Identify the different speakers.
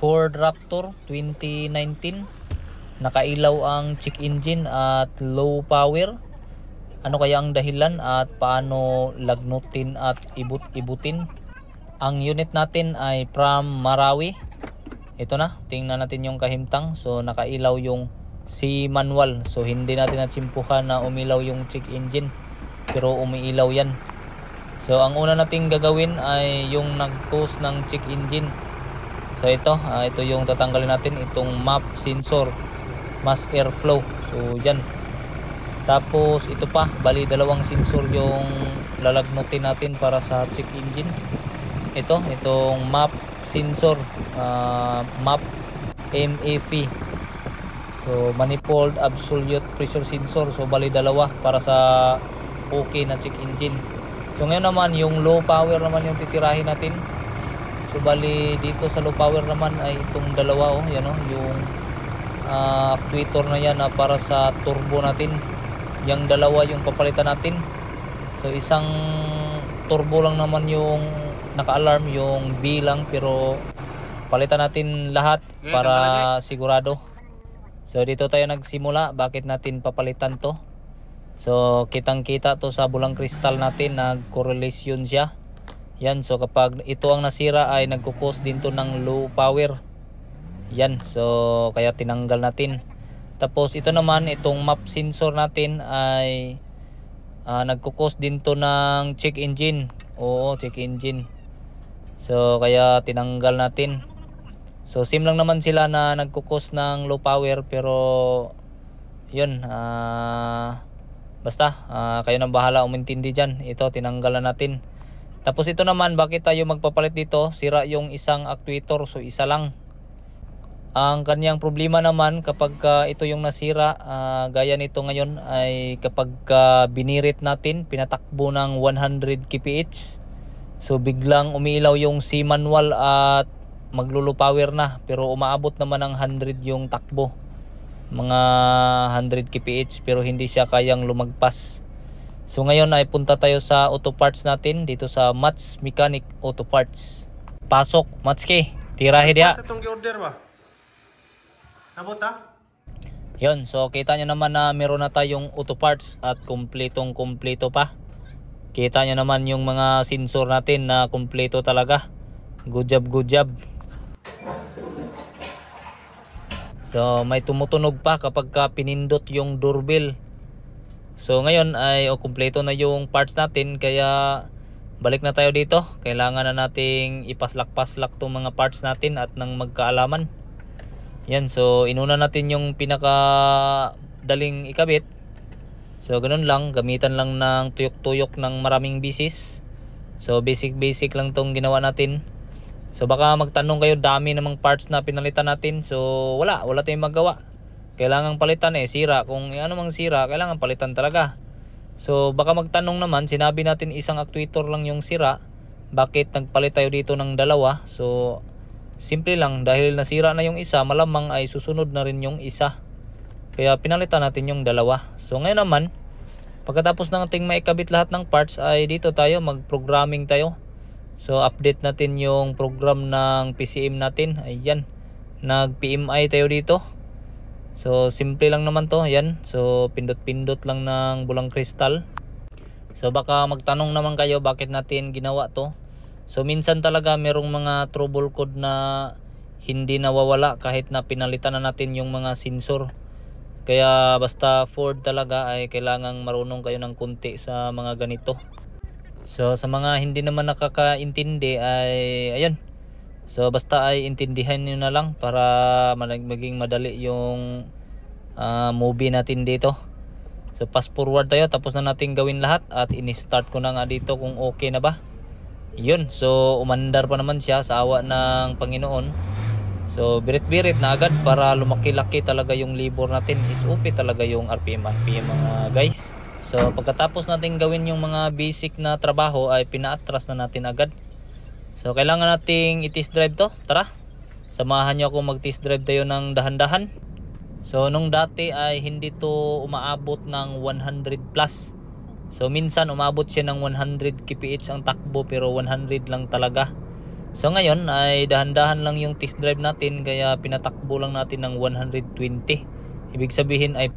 Speaker 1: Ford Raptor 2019. Nakailaw ang check engine at low power. Ano kaya ang dahilan at paano lagnutin at ibutin? Ang unit natin ay from Marawi. Ito na, tingnan natin yung kahimtang. So nakailaw yung C manual. So hindi natin natsimpuhan na umilaw yung check engine, pero umiilaw yan. So ang una nating gagawin ay yung nag-cause ng check engine. So ito yung tatanggalin natin, itong map sensor, mass airflow. So yan. Tapos ito pa, bali dalawang sensor yung lalagnutin natin para sa check engine. Itong map sensor, map MAP. So manifold absolute pressure sensor. So bali dalawa para sa okay na check engine. So ngayon naman yung low power naman yung titirahin natin. So bali dito sa low power naman ay itong dalawa, yan yung actuator na yan para sa turbo natin. Yung dalawa yung papalitan natin. So isang turbo lang naman yung naka-alarm, yung B lang, pero palitan natin lahat para sigurado. So dito tayo nagsimula. Bakit natin papalitan to? So kitang kita to sa bulang kristal natin, nag-correlation siya. Yan, so kapag ito ang nasira ay nagkukos din to ng low power. Yan, so kaya tinanggal natin. Tapos ito naman, itong map sensor natin ay nagkukos din to ng check engine. Oo, check engine. So kaya tinanggal natin. So same lang naman sila na nagkukos ng low power, pero yun, basta kayo nang bahala umintindi dyan. Ito tinanggal na natin. Tapos ito naman, bakit tayo magpapalit dito? Sira yung isang actuator, so isa lang. Ang kanyang problema naman kapag ito yung nasira, gaya nito ngayon, ay kapag binirit natin, pinatakbo ng 100 kph, so biglang umiilaw yung C manual at maglulu power na, pero umaabot naman ng 100 yung takbo, mga 100 kph, pero hindi siya kayang lumagpas. So ngayon ay punta tayo sa auto parts natin dito sa Mats Mechanic Auto Parts. Pasok, Matski, tirahe dia.
Speaker 2: Sa tong order ba? Nabot ha?
Speaker 1: Yun, so kita nyo naman na meron na tayong auto parts at kumpletong-kumpleto pa. Kita nyo naman yung mga sensor natin na kumpleto talaga. Good job, good job. So may tumutunog pa kapag pinindot yung doorbell. So ngayon ay kumpleto na yung parts natin, kaya balik na tayo dito. Kailangan na nating ipaslak-paslak tong mga parts natin at nang magkaalaman. Yan, so inuna natin yung pinaka daling ikabit. So ganun lang, gamitan lang ng tuyok-tuyok ng maraming bisis. So basic lang tong ginawa natin. So baka magtanong kayo, dami namang parts na pinalitan natin. So wala tayong magawa. Kailangan palitan sira. Kung ano mang sira, kailangan palitan talaga. So baka magtanong naman, sinabi natin isang actuator lang yung sira, bakit nagpalit tayo dito ng dalawa? So simple lang, dahil nasira na yung isa, malamang ay susunod na rin yung isa, kaya pinalitan natin yung dalawa. So ngayon naman, pagkatapos nating maikabit lahat ng parts, ay dito tayo mag-programming tayo. So update natin yung program ng PCM natin. Ayan, nag-PMI tayo dito. So simple lang naman to. Yan, so pindot-pindot lang ng bulang kristal. So baka magtanong naman kayo, bakit natin ginawa to? So minsan talaga merong mga trouble code na hindi nawawala kahit na pinalitan na natin yung mga sensor. Kaya basta Ford talaga ay kailangang marunong kayo ng kunti sa mga ganito. So sa mga hindi naman nakakaintindi ay ayun. So basta ay intindihan niyo na lang para maging madali yung movie natin dito. So fast forward tayo, tapos na natin gawin lahat at ini-start ko na nga dito kung okay na ba. Yun, so umandar pa naman siya sa awa ng Panginoon. So birit-birit na agad para lumaki-laki talaga yung libor natin. Is okay talaga yung RPM mga guys. So pagkatapos natin gawin yung mga basic na trabaho ay pina-atras na natin agad. So kailangan nating i-test drive to. Tara, samahan nyo ako mag-test drive tayo ng dahan-dahan. So nung dati ay hindi to umaabot ng 100 plus. So minsan umabot siya ng 100 kph ang takbo, pero 100 lang talaga. So ngayon ay dahan-dahan lang yung test drive natin kaya pinatakbo lang natin ng 120. Ibig sabihin ay